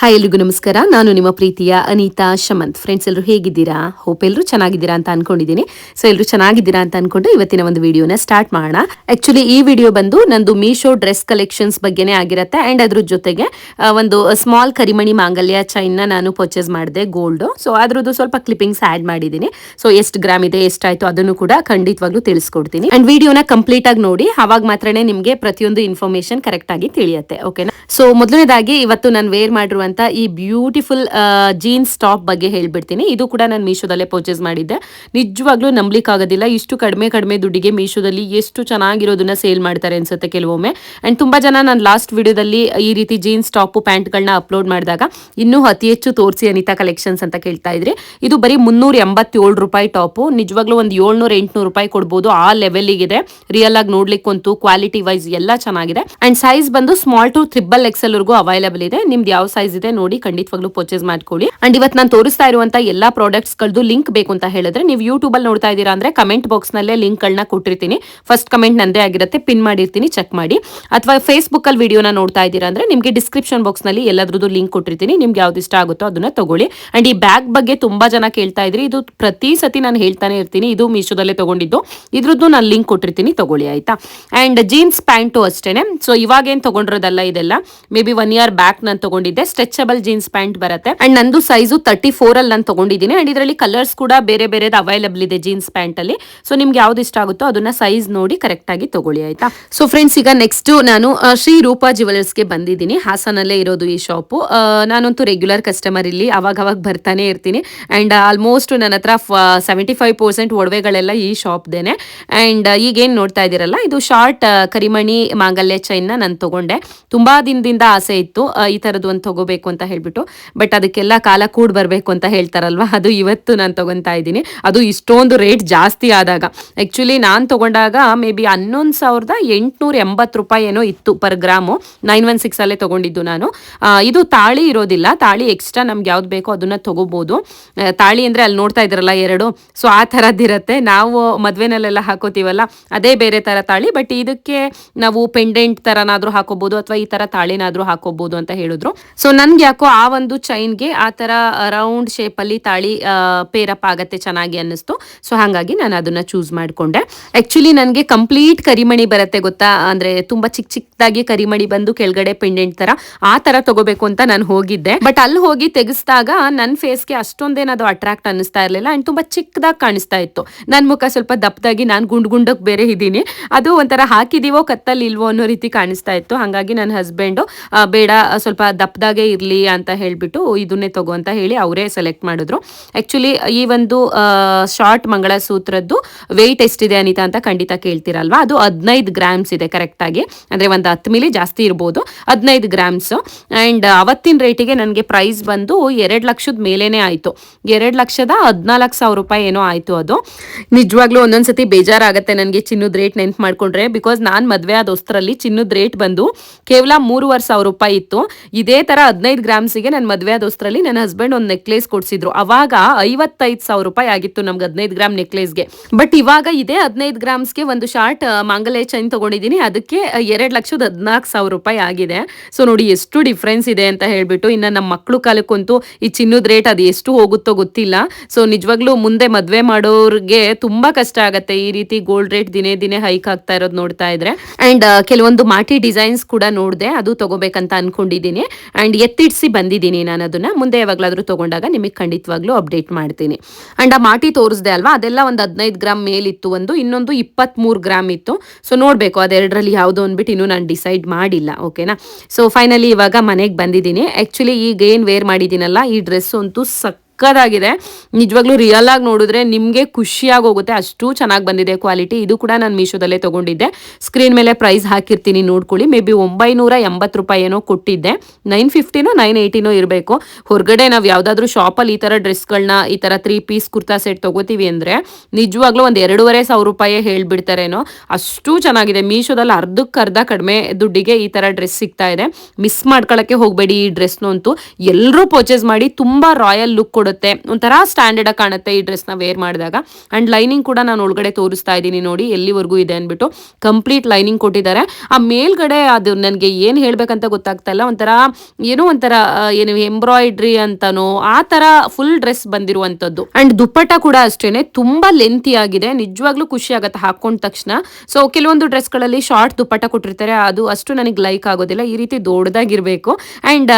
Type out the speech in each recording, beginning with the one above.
Hi ಎಲ್ರಿಗೂ ನಮಸ್ಕಾರ. ನಾನು ನಿಮ್ಮ ಪ್ರೀತಿಯ ಅನಿತಾ ಶಮಂತ್. ಫ್ರೆಂಡ್ಸ್ ಎಲ್ಲರೂ ಹೇಗಿದ್ದೀರಾ? ಹೋಪ್ ಎಲ್ಲರೂ ಚೆನ್ನಾಗಿದ್ದೀರಾ ಅಂತ ಅನ್ಕೊಂಡಿದ್ದೀನಿ. ಸೊ ಎಲ್ಲರೂ ಚೆನ್ನಾಗಿದ್ದೀರಾ ಅಂತ ಅನ್ಕೊಂಡು ಇವತ್ತಿನ ಒಂದು ವಿಡಿಯೋನ ಸ್ಟಾರ್ಟ್ ಮಾಡೋಣ. ಆಕ್ಚುಲಿ ಈ ವಿಡಿಯೋ ಬಂದು ನಂದು ಮೀಶೋ ಡ್ರೆಸ್ ಕಲೆಕ್ಷನ್ಸ್ ಬಗ್ಗೆನೇ ಆಗಿರುತ್ತೆ. ಅಂಡ್ ಅದ್ರ ಜೊತೆಗೆ ಒಂದು ಸ್ಮಾಲ್ ಕರಿಮಣಿ ಮಾಂಗಲ್ಯ ಚೈನ್ ನಾನು ಪರ್ಚೇಸ್ ಮಾಡಿದೆ, ಗೋಲ್ಡ್. ಸೊ ಅದ್ರದ್ದು ಸ್ವಲ್ಪ ಕ್ಲಿಪ್ಪಿಂಗ್ಸ್ ಆಡ್ ಮಾಡಿದ್ದೀನಿ. ಸೊ ಎಷ್ಟು ಗ್ರಾಮ್ ಇದೆ, ಎಷ್ಟಾಯ್ತು ಅದನ್ನು ಕೂಡ ಖಂಡಿತವಾಗ್ಲೂ ತಿಳಿಸ್ಕೊಡ್ತೀನಿ. ಅಂಡ್ ವಿಡಿಯೋನ ಕಂಪ್ಲೀಟ್ ಆಗಿ ನೋಡಿ, ಅವಾಗ ಮಾತ್ರನೇ ನಿಮಗೆ ಪ್ರತಿಯೊಂದು ಇನ್ಫಾರ್ಮೇಶನ್ ಕರೆಕ್ಟ್ ಆಗಿ ತಿಳಿಯುತ್ತೆ. ಓಕೆನಾ? ಸೊ ಮೊದಲನೇದಾಗಿ ಇವತ್ತು ನಾನು ವೇರ್ ಮಾಡಿರುವಂತ ಈ ಬ್ಯೂಟಿಫುಲ್ ಜೀನ್ಸ್ ಟಾಪ್ ಬಗ್ಗೆ ಹೇಳ್ಬಿಡ್ತೀನಿ. ಇದು ಕೂಡ ನಾನು ಮೀಶೋದಲ್ಲೇ ಪರ್ಚೇಸ್ ಮಾಡಿದ್ದೆ. ನಿಜವಾಗ್ಲೂ ನಂಬಲಿಕ್ಕೆ ಆಗೋದಿಲ್ಲ, ಇಷ್ಟು ಕಡಿಮೆ ದುಡ್ಡಿಗೆ ಮೀಶೋದಲ್ಲಿ ಎಷ್ಟು ಚೆನ್ನಾಗಿರೋದನ್ನ ಸೇಲ್ ಮಾಡ್ತಾರೆ ಅನ್ಸುತ್ತೆ ಕೆಲವೊಮ್ಮೆ. ಅಂಡ್ ತುಂಬಾ ಜನ ನಾನು ಲಾಸ್ಟ್ ವಿಡಿಯೋದಲ್ಲಿ ಈ ರೀತಿ ಜೀನ್ಸ್ ಟಾಪ್ ಪ್ಯಾಂಟ್ಗಳನ್ನ ಅಪ್ಲೋಡ್ ಮಾಡಿದಾಗ ಇನ್ನೂ ಅತಿ ಹೆಚ್ಚು ತೋರಿಸಿ ಅನಿತಾ ಕಲೆಕ್ಷನ್ಸ್ ಅಂತ ಕೇಳ್ತಾ ಇದ್ರಿ. ಇದು ಬರೀ 387 ರೂಪಾಯಿ ಟಾಪು. ನಿಜವಾಗ್ಲೂ ಒಂದು 700-800 ರೂಪಾಯಿ ಕೊಡ್ಬೋದು, ಆ ಲೆವೆಲ್ಗಿದೆ. ರಿಯಲ್ ಆಗಿ ನೋಡ್ಲಿಕ್ಕಂತೂ ಕ್ವಾಲಿಟಿ ವೈಸ್ ಎಲ್ಲ ಚೆನ್ನಾಗಿದೆ. ಅಂಡ್ ಸೈಜ್ ಬಂದು ಸ್ಮಾಲ್ ಟು XXL ವರೆಗೂ ಅವೈಲೇಬಲ್ ಇದೆ. ನಿಮ್ದು ಯಾವ ಸೈಜ್ ಇದೆ ನೋಡಿ ಖಂಡಿತವಾಗ್ಲೂ ಪರ್ಚೇಸ್ ಮಾಡ್ಕೊಳ್ಳಿ. ಅಂಡ್ ಇವತ್ತು ನಾನು ತೋರಿಸ್ತಾ ಇರುವಂತ ಎಲ್ಲಾ ಪ್ರಾಡಕ್ಟ್ಸ್ ಗಳದ್ದು ಲಿಂಕ್ ಬೇಕು ಅಂತ ಹೇಳಿದ್ರೆ ನೀವು ಯೂಟ್ಯೂಬ್ ಅಲ್ಲಿ ನೋಡ್ತಾ ಇದ್ದೀರಾ ಅಂದ್ರೆ ಕಮೆಂಟ್ ಬಾಕ್ಸ್ ನಲ್ಲೇ ಲಿಂಕ್ ಗಳನ್ನ ಕೊಟ್ಟಿರ್ತೀನಿ. ಫಸ್ಟ್ ಕಮೆಂಟ್ ನಂದೇ ಆಗಿರುತ್ತೆ, ಪಿನ್ ಮಾಡಿರ್ತೀನಿ, ಚೆಕ್ ಮಾಡಿ. ಅಥವಾ ಫೇಸ್ಬುಕ್ ಅಲ್ಲಿ ವಿಡಿಯೋನ ನೋಡ್ತಾ ಇದ್ದೀರಾ ಅಂದ್ರೆ ನಿಮಗೆ ಡಿಸ್ಕ್ರಿಪ್ಷನ್ ಬಾಕ್ಸ್ ನಲ್ಲಿ ಎಲ್ಲದ್ರದ್ದು ಲಿಂಕ್ ಕೊಟ್ಟಿರ್ತೀನಿ. ನಿಮ್ಗೆ ಯಾವ್ದು ಇಷ್ಟ ಆಗುತ್ತೋ ಅದನ್ನ ತಗೊಳ್ಳಿ. ಅಂಡ್ ಈ ಬ್ಯಾಗ್ ಬಗ್ಗೆ ತುಂಬಾ ಜನ ಕೇಳ್ತಾ ಇದ್ರಿ. ಇದು ಪ್ರತಿ ಸತಿ ನಾನು ಹೇಳ್ತಾನೆ ಇರ್ತೀನಿ, ಇದು ಮೀಶೋದಲ್ಲೇ ತಗೊಂಡಿದ್ದು. ಇದ್ರದ್ದು ನಾನು ಲಿಂಕ್ ಕೊಟ್ಟಿರ್ತೀನಿ, ತಗೊಳ್ಳಿ ಆಯ್ತಾ. ಅಂಡ್ ಜೀನ್ಸ್ ಪ್ಯಾಂಟು ಅಷ್ಟೇನೆ. ಸೊ ಇವಾಗ ಏನ್ ತಗೊಂಡಿರೋದಲ್ಲ ಇದೆಲ್ಲ, ಮೇ ಬಿ 1 year ಬ್ಯಾಕ್ ನಾನು ತಗೊಂಡಿದ್ದೆ. ಸ್ಟ್ರೆಚಬಲ್ ಜೀನ್ಸ್ ಪ್ಯಾಂಟ್ ಬರುತ್ತೆ. ಅಂಡ್ ನಂದು ಸೈಜು 34 ಅಲ್ಲಿ ನಾನು ತಗೊಂಡಿದ್ದೀನಿ. ಅಂಡ್ ಇದರಲ್ಲಿ ಕಲರ್ಸ್ ಕೂಡ ಬೇರೆ ಬೇರೆದು ಅವೈಲೇಬಲ್ ಇದೆ ಜೀನ್ಸ್ ಪ್ಯಾಂಟ್ ಅಲ್ಲಿ. ಸೊ ನಿಮ್ಗೆ ಯಾವ್ದು ಇಷ್ಟ ಆಗುತ್ತೋ ಅದನ್ನ ಸೈಜ್ ನೋಡಿ ಕರೆಕ್ಟ್ ಆಗಿ ತಗೊಳ್ಳಿ ಆಯ್ತಾ. ಸೊ ಫ್ರೆಂಡ್ಸ್, ಈಗ ನೆಕ್ಸ್ಟ್ ನಾನು ಶ್ರೀ ರೂಪಾ ಜ್ಯುವೆಲರ್ಸ್ಗೆ ಬಂದಿದ್ದೀನಿ. ಹಾಸನಲ್ಲೇ ಇರೋದು ಈ ಶಾಪು. ನಾನಂತೂ ರೆಗ್ಯುಲರ್ ಕಸ್ಟಮರ್ ಇಲ್ಲಿ, ಅವಾಗ ಬರ್ತಾನೆ ಇರ್ತೀನಿ. ಅಂಡ್ ಆಲ್ಮೋಸ್ಟ್ ನನ್ನ ಹತ್ರ 75% ಒಡವೆಗಳೆಲ್ಲ ಈ ಶಾಪ್ದೇನೆ. ಅಂಡ್ ಈಗೇನ್ ನೋಡ್ತಾ ಇದ್ದೀರಲ್ಲ, ಇದು ಶಾರ್ಟ್ ಕರಿಮಣಿ ಮಾಂಗಲ್ಯ ಚೈನ್ ನಾನು ತಗೊಂಡೆ. ತುಂಬಾ ದಿನದಿಂದ ಆಸೆ ಇತ್ತು ಈ ತರದ್ದು ಒಂದು ತಗೋಬೇಕು ಅಂತ ಹೇಳ್ಬಿಟ್ಟು. ಬಟ್ ಅದಕ್ಕೆಲ್ಲ ಕಾಲ ಕೂಡ್ ಬರಬೇಕು ಅಂತ ಹೇಳ್ತಾರಲ್ವಾ, ಅದು ಇವತ್ತು ನಾನು ತಗೊಂತಾ ಇದ್ದೀನಿ. ಅದು ಇಷ್ಟೊಂದು ರೇಟ್ ಜಾಸ್ತಿ ಆದಾಗ. ಆಕ್ಚುಲಿ ನಾನು ತಗೊಂಡಾಗ ಮೇ ಬಿ 11,880 ರೂಪಾಯಿ ಏನೋ ಇತ್ತು ಪರ್ ಗ್ರಾಮು. 916 ಅಲ್ಲೇ ತಗೊಂಡಿದ್ದು ನಾನು. ಇದು ತಾಳಿ ಇರೋದಿಲ್ಲ, ತಾಳಿ ಎಕ್ಸ್ಟ್ರಾ ನಮ್ಗೆ ಯಾವ್ದು ಬೇಕೋ ಅದನ್ನ ತಗೋಬಹುದು. ತಾಳಿ ಅಂದ್ರೆ ಅಲ್ಲಿ ನೋಡ್ತಾ ಇದ್ರಲ್ಲ ಎರಡು, ಸೊ ಆ ತರದ್ದಿರತ್ತೆ. ನಾವು ಮದ್ವೆನಲ್ಲೆಲ್ಲ ಹಾಕೋತೀವಲ್ಲ ಅದೇ ಬೇರೆ ತರ ತಾಳಿ. ಬಟ್ ಇದಕ್ಕೆ ನಾವು ಪೆಂಡೆಂಟ್ ತರನಾದ್ರೂ ಹಾಕೋಬಹುದು ಅಥವಾ ಈ ತರ ತಾಳಿನಾದ್ರೂ ಹಾಕೋಬಹುದು ಅಂತ ಹೇಳಿದ್ರು. ಸೊ ನನ್ಗೆ ಯಾಕೋ ಆ ಒಂದು ಚೈನ್ಗೆ ಆ ತರ ರೌಂಡ್ ಶೇಪ್ ಅಲ್ಲಿ ತಾಳಿ ಪೇರಪ್ ಆಗತ್ತೆ ಚೆನ್ನಾಗಿ ಅನ್ನಿಸ್ತು. ಸೊ ಹಾಗಾಗಿ ನಾನು ಅದನ್ನ ಚೂಸ್ ಮಾಡ್ಕೊಂಡೆ. ಆಕ್ಚುಲಿ ನನಗೆ ಕಂಪ್ಲೀಟ್ ಕರಿಮಣಿ ಬರುತ್ತೆ ಗೊತ್ತಾ, ಅಂದ್ರೆ ತುಂಬಾ ಚಿಕ್ಕದಾಗಿ ಕರಿಮಣಿ ಬಂದು ಕೆಳಗಡೆ ಪೆಂಡೆಂಟ್ ತರ, ಆ ತರ ತಗೋಬೇಕು ಅಂತ ನಾನು ಹೋಗಿದ್ದೆ. ಬಟ್ ಅಲ್ಲಿ ಹೋಗಿ ತೆಗಿಸಿದಾಗ ನನ್ನ ಫೇಸ್ಗೆ ಅಷ್ಟೊಂದೇನದು ಅಟ್ರಾಕ್ಟ್ ಅನ್ನಿಸ್ತಾ ಇರ್ಲಿಲ್ಲ. ಅಂಡ್ ತುಂಬಾ ಚಿಕ್ಕದಾಗಿ ಕಾಣಿಸ್ತಾ ಇತ್ತು. ನನ್ನ ಮುಖ ಸ್ವಲ್ಪ ದಪ್ಪದಾಗಿ, ನಾನು ಗುಂಡಕ್ ಬೇರೆ ಇದ್ದೀನಿ. ಅದು ಒಂಥರ ಹಾಕಿದೀವೋ ಕತ್ತಲ್ಲಿ ಇಲ್ವೋ ಅನ್ನೋ ರೀತಿ ಕಾಣಿಸ್ತಾ ಇತ್ತು. ಹಾಗಾಗಿ ನನ್ನ ಹಸ್ಬೆಂಡ್ ಬೇಡ ಸ್ವಲ್ಪ ದಪ್ಪದಾಗೆ ಇರ್ಲಿ ಅಂತ ಹೇಳ್ಬಿಟ್ಟು ಇದನ್ನೇ ತಗೋ ಅಂತ ಹೇಳಿ ಅವರೇ ಸೆಲೆಕ್ಟ್ ಮಾಡಿದ್ರು. ಆಕ್ಚುಲಿ ಈ ಒಂದು ಶಾರ್ಟ್ ಮಂಗಳಸೂತ್ರದ್ದು ವೆಯ್ಟ್ ಎಷ್ಟಿದೆ ಅನಿತಾ ಅಂತ ಖಂಡಿತ ಕೇಳ್ತೀರಲ್ವಾ. ಅದು 15 ಗ್ರಾಮ್ಸ್ ಇದೆ ಕರೆಕ್ಟ್ ಆಗಿ. ಅಂದ್ರೆ ಒಂದು 10 ಮಿಲಿ ಜಾಸ್ತಿ ಇರ್ಬೋದು, 15 ಗ್ರಾಮ್ಸ್. ಅಂಡ್ ಅವತ್ತಿನ ರೇಟಿಗೆ ನನಗೆ ಪ್ರೈಸ್ ಬಂದು 2 ಲಕ್ಷದ ಮೇಲೇನೆ ಆಯ್ತು. 2,14,000 ರೂಪಾಯಿ ಏನೋ ಆಯ್ತು ಅದು. ನಿಜವಾಗ್ಲೂ ಒಂದೊಂದ್ಸತಿ ಬೇಜಾರಾಗತ್ತೆ ನನಗೆ ಚಿನ್ನದ ರೇಟ್ ನೆನ್ಪು ಮಾಡ್ಕೊಂಡ್ರೆ. ಬಿಕಾಸ್ ನಾನು ಮದ್ವೆ ಆದ ಹೊಸ್ತರಲ್ಲಿ ಚಿನ್ನದ ರೇಟ್ ಬಂದು ಕೇವಲ 3,500 ರೂಪಾಯಿ ಇತ್ತು. ಇದೇ ತರ 15 ಗ್ರಾಮ್ಸಿಗೆ ನನ್ನ ಮದ್ವೆ ಆದ ಹೊಸ್ತರಲ್ಲಿ ನನ್ನ ಹಸ್ಬೆಂಡ್ ಒಂದು ನೆಕ್ಲೇಸ್ ಕೊಡ್ಸಿದ್ರು. ಅವಾಗ 55,000 ರೂಪಾಯಿ ಆಗಿತ್ತು ನಮ್ಗೆ 15 ಗ್ರಾಮ್ ನೆಕ್ಲೇಸ್ಗೆ. ಬಟ್ ಇವಾಗ ಇದೇ 15 ಗ್ರಾಮ್ಸ್ಗೆ ಒಂದು ಶಾರ್ಟ್ ಮಾಂಗಲ್ಯ ಚೈನ್ ತಗೊಂಡಿದ್ದೀನಿ, ಅದಕ್ಕೆ 2,14,000 ರೂಪಾಯಿ ಆಗಿದೆ. ಸೊ ನೋಡಿ ಎಷ್ಟು ಡಿಫ್ರೆನ್ಸ್ ಇದೆ ಅಂತ ಹೇಳ್ಬಿಟ್ಟು. ಇನ್ನು ನಮ್ಮ ಮಕ್ಕಳು ಕಾಲಕ್ಕಂತೂ ಈ ಚಿನ್ನದ ರೇಟ್ ಅದು ಎಷ್ಟು ಹೋಗುತ್ತೋ ಗೊತ್ತಿಲ್ಲ. ಸೊ ನಿಜವಾಗ್ಲೂ ಮುಂದೆ ಮದ್ವೆ ಮಾಡೋರ್ಗೆ ತುಂಬಾ ಕಷ್ಟ ಆಗತ್ತೆ ಈ ರೀತಿ ಗೋಲ್ಡ್ ರೇಟ್ ದಿನೇ ದಿನೇ ಹೈಕ್ ಆಗ್ತಾ ಇರೋದು ನೋಡ್ತಾ ಇದ್ರೆ. ಅಂಡ್ ಕೆಲವೊಂದು ಮಾಟಿ ಡಿಸೈನ್ಸ್ ಕೂಡ ನೋಡಿದೆ, ಅದು ತಗೋಬೇಕಂತ ಅನ್ಕೊಂಡಿದ್ದೀನಿ. ಅಂಡ್ ಎತ್ತಿಡ್ಸಿ ಬಂದಿದ್ದೀನಿ ನಾನು ಅದನ್ನ. ಮುಂದೆ ಯಾವಾಗ್ಲಾದ್ರೂ ತಗೊಂಡಾಗ ನಿಮಗೆ ಖಂಡಿತವಾಗ್ಲೂ ಅಪ್ಡೇಟ್ ಮಾಡ್ತೀನಿ. ಅಂಡ್ ಆ ಮಾಟಿ ತೋರಿಸ್ದೆ ಅಲ್ವಾ, ಅದೆಲ್ಲ ಒಂದು 15 ಗ್ರಾಮ್ ಮೇಲಿತ್ತು. ಇನ್ನೊಂದು 23 ಗ್ರಾಮ್ ಇತ್ತು. ಸೊ ನೋಡ್ಬೇಕು ಅದೆರಡರಲ್ಲಿ ಯಾವ್ದು ಅಂದ್ಬಿಟ್ಟು ಇನ್ನೂ ನಾನು ಡಿಸೈಡ್ ಮಾಡಿಲ್ಲ. ಓಕೆನಾ. ಸೊ ಫೈನಲಿ ಇವಾಗ ಮನೆಗೆ ಬಂದಿದ್ದೀನಿ. ಆಕ್ಚುಲಿ ಈಗ ಏನ್ ವೇರ್ ಮಾಡಿದ್ದೀನಲ್ಲ, ಈ ಡ್ರೆಸ್ ಅಂತೂ ಸಕ್ಕದಾಗಿದೆ. ನಿಜವಾಗ್ಲೂ ರಿಯಲ್ ಆಗಿ ನೋಡಿದ್ರೆ ನಿಮಗೆ ಖುಷಿಯಾಗಿ ಹೋಗುತ್ತೆ, ಅಷ್ಟು ಚೆನ್ನಾಗಿ ಬಂದಿದೆ ಕ್ವಾಲಿಟಿ. ಇದು ಕೂಡ ನಾನು ಮೀಶೋದಲ್ಲೇ ತಗೊಂಡಿದ್ದೆ. ಸ್ಕ್ರೀನ್ ಮೇಲೆ ಪ್ರೈಸ್ ಹಾಕಿರ್ತೀನಿ ನೋಡ್ಕೊಳ್ಳಿ. ಮೇ ಬಿ 980 ರೂಪಾಯಿ ಏನೋ ಕೊಟ್ಟಿದ್ದೆ. 950ನೋ 980ನೋ ಇರಬೇಕು. ಹೊರಗಡೆ ನಾವು ಯಾವ್ದಾದ್ರು ಶಾಪಲ್ಲಿ ಈ ತರ ಡ್ರೆಸ್ಗಳನ್ನ, ಈ ತರ 3 ಪೀಸ್ ಕುರ್ತಾ ಸೆಟ್ ತಗೋತೀವಿ ಅಂದ್ರೆ ನಿಜವಾಗ್ಲೂ ಒಂದು 2,500 ರೂಪಾಯಿ ಹೇಳ್ಬಿಡ್ತಾರೇನೋ, ಅಷ್ಟು ಚೆನ್ನಾಗಿದೆ. ಮೀಶೋದಲ್ಲಿ ಅರ್ಧಕ್ಕರ್ಧ ಕಡಿಮೆ ದುಡ್ಡಿಗೆ ಈ ತರ ಡ್ರೆಸ್ ಸಿಗ್ತಾ ಇದೆ. ಮಿಸ್ ಮಾಡ್ಕೊಳಕ್ಕೆ ಹೋಗಬೇಡಿ ಈ ಡ್ರೆಸ್ನಂತೂ. ಎಲ್ಲರೂ ಪರ್ಚೇಸ್ ಮಾಡಿ, ತುಂಬಾ ರಾಯಲ್ ಲುಕ್ ಕೊಡುತ್ತೆ. ಬರುತ್ತೆ, ಒಂಥರ ಸ್ಟ್ಯಾಂಡರ್ಡ್ ಆಗಿ ಕಾಣುತ್ತೆ ಈ ಡ್ರೆಸ್ ನ ವೇರ್ ಮಾಡಿದಾಗ. ಅಂಡ್ ಲೈನಿಂಗ್ ಕೂಡ ನಾನು ಒಳಗಡೆ ತೋರಿಸ್ತಾ ಇದ್ದೀನಿ ನೋಡಿ ಎಲ್ಲಿವರೆಗೂ ಇದೆ ಅಂದ್ಬಿಟ್ಟು. ಕಂಪ್ಲೀಟ್ ಲೈನಿಂಗ್ ಕೊಟ್ಟಿದ್ದಾರೆ. ಆ ಮೇಲ್ಗಡೆ ಅದು ನನಗೆ ಏನು ಹೇಳ್ಬೇಕಂತ ಗೊತ್ತಾಗ್ತಾ ಇಲ್ಲ, ಏನೋ ಒಂಥರ ಏನು ಎಂಬ್ರಾಯ್ಡ್ರಿ ಅಂತಾನೋ ಆ ತರ ಫುಲ್ ಡ್ರೆಸ್ ಬಂದಿರುವಂತದ್ದು. ಅಂಡ್ ದುಪ್ಪಟ್ಟ ಕೂಡ ಅಷ್ಟೇನೆ ತುಂಬಾ ಲೆಂತಿ ಆಗಿದೆ, ನಿಜವಾಗ್ಲೂ ಖುಷಿ ಆಗುತ್ತೆ ಹಾಕೊಂಡ ತಕ್ಷಣ. ಸೊ ಕೆಲವೊಂದು ಡ್ರೆಸ್ ಗಳಲ್ಲಿ ಶಾರ್ಟ್ ದುಪ್ಪಟ್ಟ ಕೊಟ್ಟಿರ್ತಾರೆ, ಅದು ಅಷ್ಟು ನನಗೆ ಲೈಕ್ ಆಗೋದಿಲ್ಲ. ಈ ರೀತಿ ದೊಡ್ಡದಾಗಿರ್ಬೇಕು. ಅಂಡ್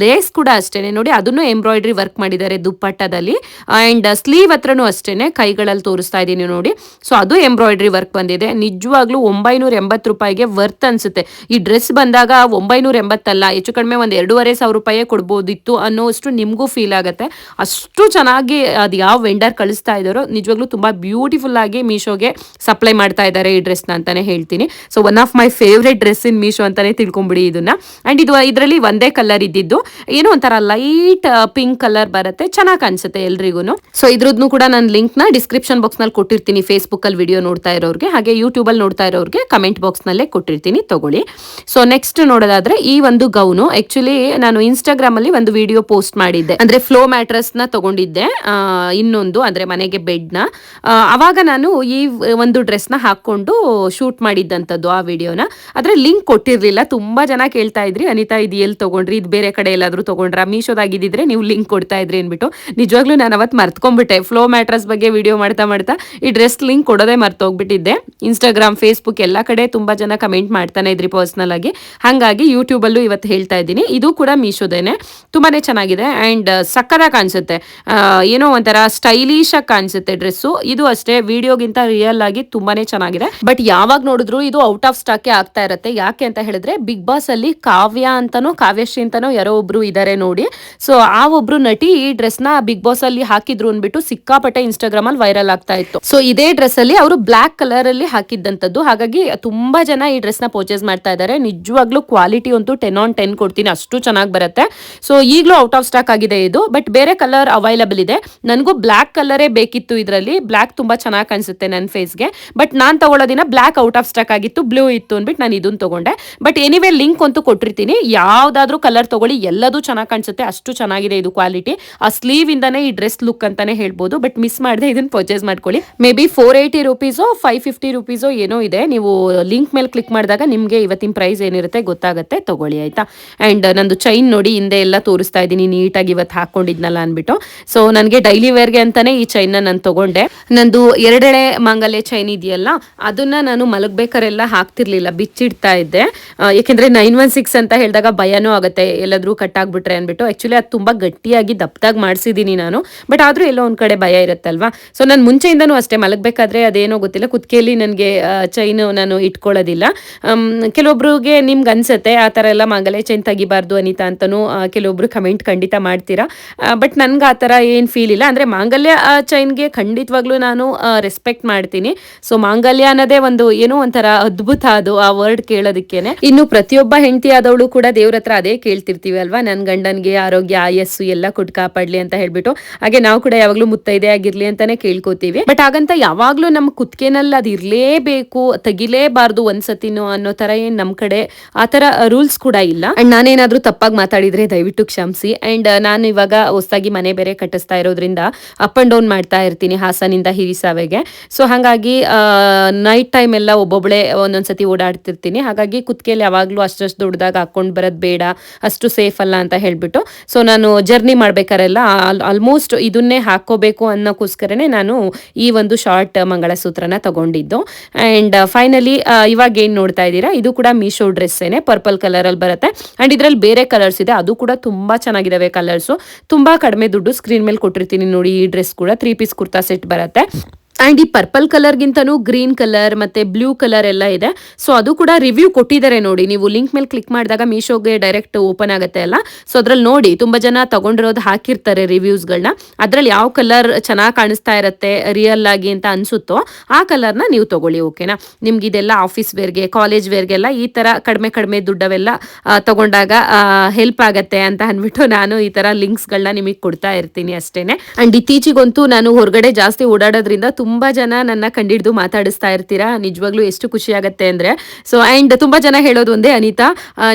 ಲೇಸ್ ಕೂಡ ಅಷ್ಟೇನೆ ನೋಡಿ, ಅದನ್ನು ಎಂಬ್ರಾಯ್ಡ್ರಿ ವರ್ಕ್ ಮಾಡಿದ್ದಾರೆ ದುಪ್ಪಟ್ಟದಲ್ಲಿ. ಅಂಡ್ ಸ್ಲೀವ್ ಹತ್ರನೂ ಅಷ್ಟೇನೆ ಕೈಗಳಲ್ಲಿ ತೋರಿಸ್ತಾ ಇದ್ದೀನಿ ನೋಡಿ. ಸೊ ಅದು ಎಂಬ್ರಾಯ್ಡ್ರಿ ವರ್ಕ್ ಬಂದಿದೆ. ನಿಜವಾಗ್ಲೂ 980 ರೂಪಾಯಿಗೆ ವರ್ತ್ ಅನ್ಸುತ್ತೆ. ಈ ಡ್ರೆಸ್ ಬಂದಾಗ 980 ಅಲ್ಲ, ಹೆಚ್ಚು ಕಡಿಮೆ ಒಂದು 2,500 ರೂಪಾಯಿ ಕೊಡ್ಬೋದಿತ್ತು ಅನ್ನೋಷ್ಟು ನಿಮಗೂ ಫೀಲ್ ಆಗುತ್ತೆ. ಅಷ್ಟು ಚೆನ್ನಾಗಿ ಅದು ಯಾವ ವೆಂಡರ್ ಕಳಿಸ್ತಾ ಇದ್ದಾರೋ ನಿಜವಾಗ್ಲೂ ತುಂಬಾ ಬ್ಯೂಟಿಫುಲ್ ಆಗಿ ಮೀಶೋಗೆ ಸಪ್ಲೈ ಮಾಡ್ತಾ ಇದ್ದಾರೆ ಈ ಡ್ರೆಸ್ನ ಅಂತಾನೆ ಹೇಳ್ತೀನಿ. So one of my favourite dress in Meesho ಅಂತಾನೆ ತಿಳ್ಕೊಂಬಿಡಿ ಇದನ್ನ. ಅಂಡ್ ಇದರಲ್ಲಿ ಒಂದೇ ಕಲರ್ ಇದ್ದಿದ್ದು, ಏನೋ ಒಂಥರ ಲೈಟ್ ಪಿಂಕ್ ಕಲರ್ ಬರುತ್ತೆ, ಚೆನ್ನಾಗಿ ಅನ್ಸುತ್ತೆ ಎಲ್ರಿಗೂ. ಸೊ ಇದ್ರದ್ದು ಕೂಡ ನಾನು ಲಿಂಕ್ ನ ಡಿಸ್ಕ್ರಿಪ್ಷನ್ ಬಾಕ್ಸ್ ನಲ್ಲಿ ಕೊಟ್ಟಿರ್ತೀನಿ, ಫೇಸ್ಬುಕ್ ಅಲ್ಲಿ ವಿಡಿಯೋ ನೋಡ್ತಾ ಇರೋರಿಗೆ, ಹಾಗೆ ಯೂಟ್ಯೂಬ್ ಅಲ್ಲಿ ನೋಡ್ತಾ ಇರೋರಿಗೆ ಕಮೆಂಟ್ ಬಾಕ್ಸ್ ನಲ್ಲೇ ಕೊಟ್ಟಿರ್ತೀನಿ, ತಗೊಳ್ಳಿ. ಸೊ ನೆಕ್ಸ್ಟ್ ನೋಡೋದಾದ್ರೆ ಈ ಒಂದು ಗೌನು, ಆಕ್ಚುಲಿ ನಾನು ಇನ್ಸ್ಟಾಗ್ರಾಮ್ ಅಲ್ಲಿ ಒಂದು ವಿಡಿಯೋ ಪೋಸ್ಟ್ ಮಾಡಿದ್ದೆ, ಅಂದ್ರೆ ಫ್ಲೋ ಮ್ಯಾಟ್ರಸ್ ನ ತಗೊಂಡಿದ್ದೆ, ಇನ್ನೊಂದು ಅಂದ್ರೆ ಮನೆಗೆ ಬೆಡ್ ನ. ಅವಾಗ ನಾನು ಈ ಒಂದು ಡ್ರೆಸ್ ನ ಹಾಕೊಂಡು ಶೂಟ್ ಮಾಡಿದ್ದಂಥದ್ದು ಆ ವಿಡಿಯೋನ. ಆದ್ರೆ ಲಿಂಕ್ ಕೊಟ್ಟಿರ್ಲಿಲ್ಲ. ತುಂಬಾ ಜನ ಕೇಳ್ತಾ ಇದ್ರಿ, ಅನಿತಾ ಇದು ಎಲ್ಲಿ ತಗೊಂಡ್ರಿ, ಇದು ಬೇರೆ ಕಡೆ ಎಲ್ಲಾದ್ರೂ ತಗೊಂಡ್ರ, ಮೀಶೋದಾಗಿದ್ದಿದ್ರೆ ನೀವು ಲಿಂಕ್ ಕೊಡ್ತಾ ಇದ್ರಿ ಅನ್ಬಿಟ್ಟು. ನಿಜವಾಗ್ಲೂ ನಾನು ಅವತ್ತು ಮರ್ತ್ಕೊಂಡ್ಬಿಟ್ಟೆ, ಫ್ಲೋ ಮ್ಯಾಟ್ರಸ್ ಬಗ್ಗೆ ವಿಡಿಯೋ ಮಾಡ್ತಾ ಈ ಡ್ರೆಸ್ ಲಿಂಕ್ ಕೊಡೋದೇ ಮರ್ತೋಗ್ಬಿಟ್ಟಿದ್ದೆ. ಇನ್ಸ್ಟಾಗ್ರಾಮ್, ಫೇಸ್ಬುಕ್ ಎಲ್ಲ ಕಡೆ ತುಂಬಾ ಜನ ಕಮೆಂಟ್ ಮಾಡ್ತಾನೆ ಇದ್ರಿ ಪರ್ಸನಲ್ ಆಗಿ, ಹಾಗಾಗಿ ಯೂಟ್ಯೂಬ್ ಅಲ್ಲೂ ಇವತ್ತು ಹೇಳ್ತಾ ಇದ್ದೀನಿ. ಇದು ಕೂಡ ಮೀಶೋದೇನೆ, ತುಂಬಾನೇ ಚೆನ್ನಾಗಿದೆ ಅಂಡ್ ಸಕ್ಕದಾಗಿ ಕಾಣಿಸುತ್ತೆ, ಏನೋ ಒಂಥರ ಸ್ಟೈಲಿಶ್ ಆಗಿ ಕಾಣಿಸುತ್ತೆ ಡ್ರೆಸ್ಸು. ಇದು ಅಷ್ಟೇ ವಿಡಿಯೋಗಿಂತ ರಿಯಲ್ ಆಗಿ ತುಂಬಾನೇ ಚೆನ್ನಾಗಿದೆ. ಬಟ್ ಯಾವಾಗ ನೋಡಿದ್ರು ಇದು ಔಟ್ ಆಫ್ ಸ್ಟಾಕ್ ಆಗ್ತಾ ಇರುತ್ತೆ. ಯಾಕೆ ಅಂತ ಹೇಳಿದ್ರೆ ಬಿಗ್ ಬಾಸ್ ಅಲ್ಲಿ ಕಾವ್ಯ ಅಂತಾನೋ ಕಾವ್ಯಶ್ರೀ ಅಂತಾನೋ ಯಾರೋ ಒಬ್ರು ಇದಾರೆ ನೋಡಿ. ಸೊ ಆ ಒಬ್ರು ನಟಿ ಈ ಡ್ರೆಸ್ ನ ಬಿಗ್ ಬಾಸ್ ಅಲ್ಲಿ ಹಾಕಿದ್ರು ಅನ್ಬಿಟ್ಟು ಸಿಕ್ಕಾಪಟ್ಟೆ ಇನ್ಸ್ಟಾಗ್ರಾಮ್ ಅಲ್ಲಿ ವೈರಲ್ ಆಗ್ತಾ ಇತ್ತು. ಸೊ ಇದೇ ಡ್ರೆಸ್ ಅಲ್ಲಿ ಅವರು ಬ್ಲಾಕ್ ಕಲರ್ ಅಲ್ಲಿ ಹಾಕಿದ್ದಂತದ್ದು, ಹಾಗಾಗಿ ತುಂಬಾ ಜನ ಈ ಡ್ರೆಸ್ ನ ಪರ್ಚೇಸ್ ಮಾಡ್ತಾ ಇದ್ದಾರೆ. ನಿಜವಾಗ್ಲೂ ಕ್ವಾಲಿಟಿ ಅಂತೂ 10 on 10 ಕೊಡ್ತೀನಿ, ಅಷ್ಟು ಚೆನ್ನಾಗಿ ಬರುತ್ತೆ. ಸೊ ಈಗಲೂ ಔಟ್ ಆಫ್ ಸ್ಟಾಕ್ ಆಗಿದೆ ಇದು, ಬಟ್ ಬೇರೆ ಕಲರ್ ಅವೈಲಬಲ್ ಇದೆ. ನನಗೂ ಬ್ಲಾಕ್ ಕಲರೇ ಬೇಕಿತ್ತು ಇದರಲ್ಲಿ, ಬ್ಲಾಕ್ ತುಂಬಾ ಚೆನ್ನಾಗಿ ಕಾಣಿಸುತ್ತೆ ನನ್ನ ಫೇಸ್ಗೆ. ಬಟ್ ನಾನು ತಗೊಳ್ಳೋದಿನ ಬ್ಲಾಕ್ ಔಟ್ ಆಫ್ ಸ್ಟಾಕ್ ಆಗಿತ್ತು, ಬ್ಲೂ ಇತ್ತು ಅಂದ್ಬಿಟ್ಟು ನಾನು ಇದನ್ನ ತಗೊಂಡೆ. ಬಟ್ ಎನಿವೇ ಲಿಂಕ್ ಅಂತೂ ಕೊಟ್ಟಿರ್ತೀನಿ, ಯಾವ್ದಾದ್ರು ಕಲರ್ ತಗೊಳ್ಳಿ, ಎಲ್ಲದೂ ಚೆನ್ನಾಗಿ ಕಾಣಿಸುತ್ತೆ, ಅಷ್ಟು ಚೆನ್ನಾಗಿದೆ ಇದು ಕ್ವಾಲಿಟಿ. ಆ ಸ್ಲೀವ್ ಇಂದಾನೆ ಈ ಡ್ರೆಸ್ ಲುಕ್ ಅಂತಾನೆ ಹೇಳ್ಬೋದು. ಬಟ್ ಮಿಸ್ ಮಾಡದೆ ಇದನ್ನ ಪರ್ಚೇಸ್ ಮಾಡ್ಕೊಳ್ಳಿ. ಮೇ ಬಿ 480 ರೂಪೀಸೋ 550 ರೂಪೀಸೋ ಏನೋ ಇದೆ. ನೀವು ಲಿಂಕ್ ಮೇಲೆ ಕ್ಲಿಕ್ ಮಾಡಿದಾಗ ನಿಮಗೆ ಇವತ್ತಿನ ಪ್ರೈಸ್ ಏನಿರುತ್ತೆ ಗೊತ್ತಾಗುತ್ತೆ, ತಗೊಳ್ಳಿ ಆಯ್ತಾ. ಅಂಡ್ ನಂದು ಚೈನ್ ನೋಡಿ ಹಿಂದೆ ಎಲ್ಲ ತೋರಿಸ್ತಾ ಇದ್ದೀನಿ ನೀಟಾಗಿ ಇವತ್ತು ಹಾಕೊಂಡಿದ್ನಲ್ಲ ಅನ್ಬಿಟ್ಟು. ಸೊ ನನಗೆ ಡೈಲಿ ವೇರ್ಗೆ ಅಂತಾನೆ ಈ ಚೈನ್ ನಾನು ತಗೊಂಡೆ. ನಂದು 2 ಎಳೆ ಮಾಂಗಲ್ಯ ಚೈನ್ ಇದೆಯಲ್ಲ, ಅದನ್ನ ನಾನು ಮಲಗಬೇಕಾರೆಲ್ಲ ಹಾಕ್ತಿರ್ಲಿಲ್ಲ, ಬಿಚ್ಚಿಡ್ತಾ ಇದ್ದೆ. ಯಾಕೆಂದ್ರೆ 916 ಅಂತ ಹೇಳಿದಾಗ ಭಯನೂ ಆಗುತ್ತೆ, ಎಲ್ಲಾದ್ರೂ ಕಟ್ ಆಗ್ಬಿಟ್ರೆ ಅನ್ಬಿಟ್ಟು. ಆಕ್ಚುಲಿ ಅದು ತುಂಬಾ ಗಟ್ಟಿಯಾಗಿ ದಪ್ಪದಾಗಿ ಮಾಡಿಸಿದೀನಿ ನಾನು, ಬಟ್ ಆದ್ರೂ ಎಲ್ಲೋ ಒಂದ್ ಕಡೆ ಭಯ ಇರುತ್ತಲ್ವಾ. ಸೊ ನಾನು ಮುಂಚೆಯಿಂದನೂ ಅಷ್ಟೇ ಮಲಗಬೇಕಾದ್ರೆ ಅದೇನೋ ಗೊತ್ತಿಲ್ಲ, ಕುತ್ತಿಗೆಯಲ್ಲಿ ನನಗೆ ಚೈನ್ ನಾನು ಇಟ್ಕೊಳ್ಳೋದಿಲ್ಲ. ಕೆಲವೊಬ್ರಿಗೆ ನಿಮ್ಗೆ ಅನ್ಸುತ್ತೆ ಆ ಥರ ಎಲ್ಲ ಮಾಂಗಲ್ಯ ಚೈನ್ ತೆಗಿಬಾರ್ದು ಅನಿತಾ ಅಂತನೂ ಕೆಲವೊಬ್ರು ಕಮೆಂಟ್ ಖಂಡಿತ ಮಾಡ್ತೀರಾ. ಬಟ್ ನನ್ಗೆ ಆ ಥರ ಏನು ಫೀಲ್ ಇಲ್ಲ. ಅಂದರೆ ಮಾಂಗಲ್ಯ ಚೈನ್ಗೆ ಖಂಡಿತವಾಗ್ಲೂ ನಾನು ರೆಸ್ಪೆಕ್ಟ್ ಮಾಡ್ತೀನಿ. ಸೊ ಮಾಂಗಲ್ಯ ಅನ್ನೋದೇ ಒಂದು ಏನೋ ಒಂಥರ ಅದ್ಭುತ, ಅದು ಆ ವರ್ಡ್ ಕೇಳೋದಕ್ಕೇನೆ. ಇನ್ನು ಪ್ರತಿಯೊಬ್ಬ ಹೆಂಡತಿ ಆದವಳು ಕೂಡ ದೇವ್ರ ಹತ್ರ ಅದೇ ಕೇಳ್ತಿರ್ತೀವಿ ಅಲ್ವಾ, ನನ್ನ ಗಂಡನ್ಗೆ ಆರೋಗ್ಯ ಆಯಸ್ಸು ಎಲ್ಲ ಕೊಟ್ಟು ಕಾಪಾಡ್ಲಿ ಅಂತ ಹೇಳ್ಬಿಟ್ಟು. ಹಾಗೆ ನಾವು ಕೂಡ ಯಾವಾಗ್ಲೂ ಮುತ್ತೈದೆ ಆಗಿರ್ಲಿ ಅಂತಾನೆ ಕೇಳ್ಕೋತೀವಿ. ಬಟ್ ಹಾಗಂತ ಯಾವಾಗ್ಲೂ ನಮ್ಮ ಕುತ್ತಿಗೆನಲ್ಲಿ ಅದು ಇರ್ಲೇಬೇಕು, ತೆಗಿಲೇಬಾರ್ದು ಒಂದ್ಸತಿನೂ ಅನ್ನೋ ತರ ಏನ್ ನಮ್ ಕಡೆ ಆ ತರ ರೂಲ್ಸ್ ಕೂಡ ಇಲ್ಲ. ಅಂಡ್ ನಾನೇನಾದ್ರೂ ತಪ್ಪಾಗಿ ಮಾತಾಡಿದ್ರೆ ದಯವಿಟ್ಟು ಕ್ಷಮಿಸಿ. ಅಂಡ್ ನಾನು ಇವಾಗ ಹೊಸದಾಗಿ ಮನೆ ಬೇರೆ ಕಟ್ಟಿಸ್ತಾ ಇರೋದ್ರಿಂದ ಅಪ್ ಅಂಡ್ ಡೌನ್ ಮಾಡ್ತಾ ಇರ್ತೀನಿ ಹಾಸನಿಂದ ಹಿರಿಸಾವೆಗೆ. ಸೊ ಹಾಗಾಗಿ ನೈಟ್ ಟೈಮ್ ಎಲ್ಲ ಒಬ್ಬೊಬ್ಳೆ ಒಂದೊಂದ್ಸತಿ ಓಡಾಡ್ತಿರ್ತೀನಿ. ಹಾಗಾಗಿ ಕುತ್ತಿಗೆಯಲ್ಲಿ ಯಾವಾಗ್ಲೂ ಅಷ್ಟಷ್ಟು ದೊಡ್ಡದಾಗ ಹಾಕೊಂಡ್ ಬರೋದ್ ಬೇಡ, ಅಷ್ಟು ಸೇಫ್ ಅಲ್ಲ ಅಂತ ಹೇಳ್ಬಿಟ್ಟು. ಸೊ ನಾನು ಜರ್ನಿ ಮಾಡ್ಬೇಕಾರೆಲ್ಲ ಆಲ್ಮೋಸ್ಟ್ ಇದನ್ನೇ ಹಾಕೋಬೇಕು ಅನ್ನೋಕ್ಕೋಸ್ಕರನೇ ನಾನು ಈ ಒಂದು ಶಾರ್ಟ್ ಮಂಗಳಸೂತ್ರನ ತಗೊಂಡಿದ್ದು. ಅಂಡ್ ಫೈನಲಿ ಇವಾಗ ಏನ್ ನೋಡ್ತಾ ಇದ್ದೀರಾ, ಇದು ಕೂಡ ಮೀಶೋ ಡ್ರೆಸ್ ಏನೆ, ಪರ್ಪಲ್ ಕಲರ್ ಅಲ್ಲಿ ಬರುತ್ತೆ. ಅಂಡ್ ಇದ್ರಲ್ಲಿ ಬೇರೆ ಕಲರ್ಸ್ ಇದೆ, ಅದು ಕೂಡ ತುಂಬಾ ಚೆನ್ನಾಗಿದಾವೆ ಕಲರ್ಸ್. ತುಂಬಾ ಕಡಿಮೆ ದುಡ್ಡು, ಸ್ಕ್ರೀನ್ ಮೇಲೆ ಕೊಟ್ಟಿರ್ತೀನಿ ನೋಡಿ. ಈ ಡ್ರೆಸ್ ಕೂಡ 3 ಪೀಸ್ ಕುರ್ತಾ ಸೆಟ್ ಬರುತ್ತೆ. ಅಂಡ್ ಈ ಪರ್ಪಲ್ ಕಲರ್ ಗಿಂತನೂ ಗ್ರೀನ್ ಕಲರ್ ಮತ್ತೆ ಬ್ಲೂ ಕಲರ್ ಎಲ್ಲ ಇದೆ. ಸೊ ಅದು ಕೂಡ ರಿವ್ಯೂ ಕೊಟ್ಟಿದ್ದಾರೆ ನೋಡಿ, ನೀವು ಲಿಂಕ್ ಮೇಲೆ ಕ್ಲಿಕ್ ಮಾಡಿದಾಗ ಮೀಶೋಗೆ ಡೈರೆಕ್ಟ್ ಓಪನ್ ಆಗುತ್ತೆ ಅಲ್ಲ. ಸೊ ಅದ್ರಲ್ಲಿ ನೋಡಿ ತುಂಬಾ ಜನ ತಗೊಂಡಿರೋದು ಹಾಕಿರ್ತಾರೆ ರಿವ್ಯೂಸ್ಗಳನ್ನ. ಅದ್ರಲ್ಲಿ ಯಾವ ಕಲರ್ ಚೆನ್ನಾಗಿ ಕಾಣಿಸ್ತಾ ಇರುತ್ತೆ ರಿಯಲ್ ಆಗಿ ಅಂತ ಅನ್ಸುತ್ತೋ ಆ ಕಲರ್ನ ನೀವು ತಗೊಳ್ಳಿ, ಓಕೆನಾ. ನಿಮ್ಗೆ ಇದೆಲ್ಲ ಆಫೀಸ್ ವೇರ್ಗೆ, ಕಾಲೇಜ್ ವೇರ್ಗೆಲ್ಲ ಈ ತರ ಕಡಿಮೆ ದುಡ್ಡವೆಲ್ಲ ತಗೊಂಡಾಗ ಹೆಲ್ಪ್ ಆಗತ್ತೆ ಅಂತ ಅಂದ್ಬಿಟ್ಟು ನಾನು ಈ ತರ ಲಿಂಕ್ಸ್ಗಳನ್ನ ನಿಮಗೆ ಕೊಡ್ತಾ ಇರ್ತೀನಿ ಅಷ್ಟೇನೆ. ಅಂಡ್ ಇತ್ತೀಚಿಗಂತೂ ನಾನು ಹೊರಗಡೆ ಜಾಸ್ತಿ ಓಡಾಡೋದ್ರಿಂದ ತುಂಬಾ ಜನ ನನ್ನ ಕಂಡಿಡ್ದು ಮಾತಾಡಿಸ್ತಾ ಇರ್ತೀರಾ, ನಿಜವಾಗ್ಲೂ ಎಷ್ಟು ಖುಷಿ ಆಗುತ್ತೆ ಅಂದ್ರೆ. ಸೊ ಅಂಡ್ ತುಂಬಾ ಜನ ಹೇಳೋದು ಒಂದೇ, ಅನಿತಾ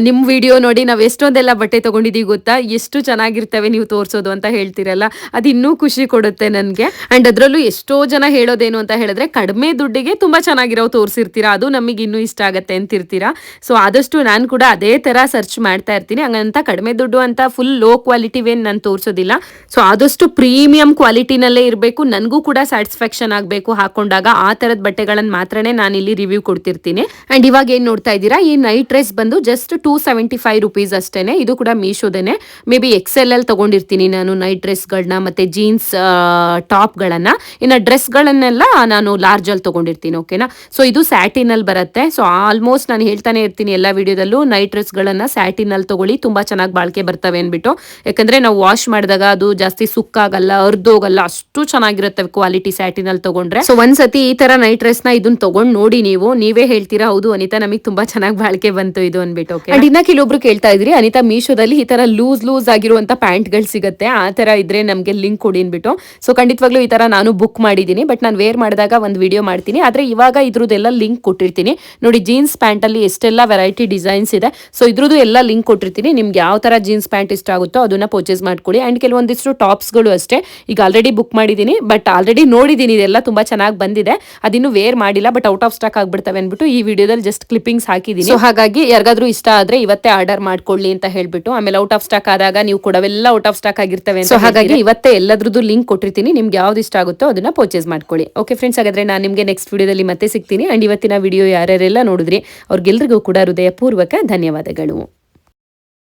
ನಿಮ್ ವಿಡಿಯೋ ನೋಡಿ ನಾವ್ ಎಷ್ಟೊಂದೆಲ್ಲ ಬಟ್ಟೆ ತಗೊಂಡಿದೀವಿ ಗೊತ್ತಾ, ಎಷ್ಟು ಚೆನ್ನಾಗಿರ್ತವೆ ನೀವು ತೋರ್ಸೋದು ಅಂತ ಹೇಳ್ತಿರಲ್ಲ, ಅದು ಇನ್ನೂ ಖುಷಿ ಕೊಡುತ್ತೆ ನನ್ಗೆ. ಅಂಡ್ ಅದ್ರಲ್ಲೂ ಎಷ್ಟೋ ಜನ ಹೇಳೋದೇನು ಅಂತ ಹೇಳಿದ್ರೆ, ಕಡಿಮೆ ದುಡ್ಡಿಗೆ ತುಂಬಾ ಚೆನ್ನಾಗಿರೋ ತೋರಿಸಿರ್ತೀರಾ, ಅದು ನಮಗೆ ಇನ್ನೂ ಇಷ್ಟ ಆಗತ್ತೆ ಅಂತಿರ್ತೀರಾ. ಸೊ ಆದಷ್ಟು ನಾನು ಕೂಡ ಅದೇ ತರ ಸರ್ಚ್ ಮಾಡ್ತಾ ಇರ್ತೀನಿ. ಹಂಗಂತ ಕಡಿಮೆ ದುಡ್ಡು ಅಂತ ಫುಲ್ ಲೋ ಕ್ವಾಲಿಟಿವೇನ್ ನಾನು ತೋರಿಸೋದಿಲ್ಲ. ಸೊ ಆದಷ್ಟು ಪ್ರೀಮಿಯಂ ಕ್ವಾಲಿಟಿನಲ್ಲೇ ಇರಬೇಕು, ನನಗೂ ಕೂಡ ಸ್ಯಾಟಿಸ್ಫ್ಯಾಕ್ಷನ್ ಆಗಬೇಕು ಹಾಕೊಂಡಾಗ, ಆ ತರದ ಬಟ್ಟೆಗಳನ್ನ ಮಾತ್ರನೇ ನಾನು ಇಲ್ಲಿ ರಿವ್ಯೂ ಕೊಡ್ತಿರ್ತೀನಿ. ಅಂಡ್ ಇವಾಗ ಏನ್ ನೋಡ್ತಾ ಇದ್ದೀರಾ, ಈ ನೈಟ್ ಡ್ರೆಸ್ ಬಂದು ಜಸ್ಟ್ 275 rupees ಅಷ್ಟೇನೆ. ಇದು ಕೂಡ ಮೀಶೋದೇನೆ. ಮೇ ಬಿ XL ಅಲ್ಲಿ ತಗೊಂಡಿರ್ತೀನಿ ನಾನು ನೈಟ್ ಡ್ರೆಸ್ಗಳನ್ನ ಮತ್ತೆ ಜೀನ್ಸ್ ಟಾಪ್ಗಳನ್ನ. ಇನ್ನು ಡ್ರೆಸ್ಗಳನ್ನೆಲ್ಲ ನಾನು ಲಾರ್ಜ್ ಅಲ್ಲಿ ತಗೊಂಡಿರ್ತೀನಿ. ಓಕೆನಾ. ಸೊ ಇದು ಸ್ಯಾಟಿನ್ ಅಲ್ಲಿ ಬರುತ್ತೆ. ಸೊ ಆಲ್ಮೋಸ್ಟ್ ನಾನು ಹೇಳ್ತಾನೆ ಇರ್ತೀನಿ ಎಲ್ಲ ವಿಡಿಯೋದಲ್ಲೂ, ನೈಟ್ ಡ್ರೆಸ್ಗಳನ್ನ ಸ್ಯಾಟಿನ್ ಅಲ್ಲಿ ತಗೊಳ್ಳಿ, ತುಂಬಾ ಚೆನ್ನಾಗಿ ಬಾಳ್ಕೆ ಬರ್ತವೆ ಅನ್ಬಿಟ್ಟು. ಯಾಕಂದ್ರೆ ನಾವು ವಾಶ್ ಮಾಡಿದಾಗ ಅದು ಜಾಸ್ತಿ ಸುಕ್ಕಾಗಲ್ಲ, ಅರ್ಧೋಗಲ್ಲ, ಅಷ್ಟು ಚೆನ್ನಾಗಿರುತ್ತೆ ಕ್ವಾಲಿಟಿ ಸ್ಯಾಟಿನ್ ಅಲ್ಲಿ ತಗೊಂಡ್ರೆ. ಸೊ ಒಂದ್ಸತಿ ಈ ತರ ನೈಟ್ ಡ್ರೆಸ್ ನ ಇದನ್ನ ತಗೊಂಡ್ ನೋಡಿ, ನೀವೇ ಹೇಳ್ತೀರಾ ಹೌದು ಅನಿತಾ ನಮಗೆ ತುಂಬಾ ಚೆನ್ನಾಗಿ ಬಾಳ್ಕೆ ಬಂತು ಇದು ಅನ್ಬಿಟ್ಟು. ಅಂಡ್ ಇನ್ನ ಕೆಲವೊಬ್ರು ಕೇಳ್ತಾ ಇದ್ರಿ, ಅನಿತಾ ಮೀಶೋದಲ್ಲಿ ಈ ತರ ಲೂಸ್ ಆಗಿರುವಂತ ಪ್ಯಾಂಟ್ ಗಳು ಸಿಗುತ್ತೆ, ಆ ತರ ಇದ್ರೆ ನಮ್ಗೆ ಲಿಂಕ್ ಕೊಡಿ ಅನ್ಬಿಟ್ಟು. ಸೊ ಖಂಡಿತವಾಗ್ಲೂ ಈ ತರ ನಾನು ಬುಕ್ ಮಾಡಿದೀನಿ, ಬಟ್ ನಾನು ವೇರ್ ಮಾಡಿದಾಗ ಒಂದು ವಿಡಿಯೋ ಮಾಡ್ತೀನಿ. ಆದ್ರೆ ಇವಾಗ ಇದ್ರದ್ದೆಲ್ಲ ಲಿಂಕ್ ಕೊಟ್ಟಿರ್ತೀನಿ ನೋಡಿ. ಜೀನ್ಸ್ ಪ್ಯಾಂಟ್ ಅಲ್ಲಿ ಎಷ್ಟೆಲ್ಲ ವೆರೈಟಿ ಡಿಸೈನ್ಸ್ ಇದೆ, ಸೊ ಇದ್ರದ್ದು ಎಲ್ಲ ಲಿಂಕ್ ಕೊಟ್ಟಿರ್ತೀನಿ. ನಿಮ್ಗೆ ಯಾವ ತರ ಜೀನ್ಸ್ ಪ್ಯಾಂಟ್ ಇಷ್ಟ ಆಗುತ್ತೋ ಅದನ್ನ ಪರ್ಚೇಸ್ ಮಾಡ್ಕೊಳ್ಳಿ. ಅಂಡ್ ಕೆಲವೊಂದಿಷ್ಟು ಟಾಪ್ಸ್ ಗಳು ಅಷ್ಟೇ ಈಗ ಆಲ್ರೆಡಿ ಬುಕ್ ಮಾಡಿದೀನಿ, ಬಟ್ ಆಲ್ರೆಡಿ ನೋಡಿದೀನಿ, ಇದೆಲ್ಲ ತುಂಬಾ ಚೆನ್ನಾಗಿ ಬಂದಿದೆ. ಅದಿನ್ನು ವೇರ್ ಮಾಡಿಲ್ಲ, ಬಟ್ ಔಟ್ ಆಫ್ ಸ್ಟಾಕ್ ಆಗ್ಬಿಡ್ತವೆ ಅನ್ಬಿಟ್ಟು ಈ ವಿಡಿಯೋದಲ್ಲಿ ಜಸ್ಟ್ ಕ್ಲಿಪ್ಪಿಂಗ್ಸ್ ಹಾಕಿದೀನಿ. ಸೊ ಹಾಗಾಗಿ ಯಾರಿಗಾದ್ರೂ ಇಷ್ಟ ಆದ್ರೆ ಇವತ್ತೇ ಆರ್ಡರ್ ಮಾಡ್ಕೊಳ್ಳಿ ಅಂತ ಹೇಳ್ಬಿಟ್ಟು, ಆಮೇಲೆ ಔಟ್ ಆಫ್ ಸ್ಟಾಕ್ ಆದಾಗ ನೀವು ಕೊಡವೆಲ್ಲ ಔಟ್ ಆಫ್ ಸ್ಟಾಕ್ ಆಗಿರ್ತವೆ. ಸೊ ಹಾಗಾಗಿ ಇವತ್ತೇ ಎಲ್ಲದ್ರದ್ದು ಲಿಂಕ್ ಕೊಟ್ಟಿರ್ತೀನಿ, ನಿಮ್ಗೆ ಯಾವ್ದು ಇಷ್ಟ ಆಗುತ್ತೋ ಅದನ್ನ ಪರ್ಚೇಸ್ ಮಾಡ್ಕೊಳ್ಳಿ. ಓಕೆ ಫ್ರೆಂಡ್ಸ್, ಹಾಗಾದ್ರೆ ನಾನು ನಿಮ್ಗೆ ನೆಕ್ಸ್ಟ್ ವಿಡಿಯೋದಲ್ಲಿ ಮತ್ತೆ ಸಿಗ್ತೀನಿ. ಅಂಡ್ ಇವತ್ತಿನ ವಿಡಿಯೋ ಯಾರ್ಯಾರೆಲ್ಲ ನೋಡಿದ್ರಿ ಅವ್ರಿಗೆಲ್ರಿಗೂ ಕೂಡ ಹೃದಯಪೂರ್ವಕ ಧನ್ಯವಾದಗಳು.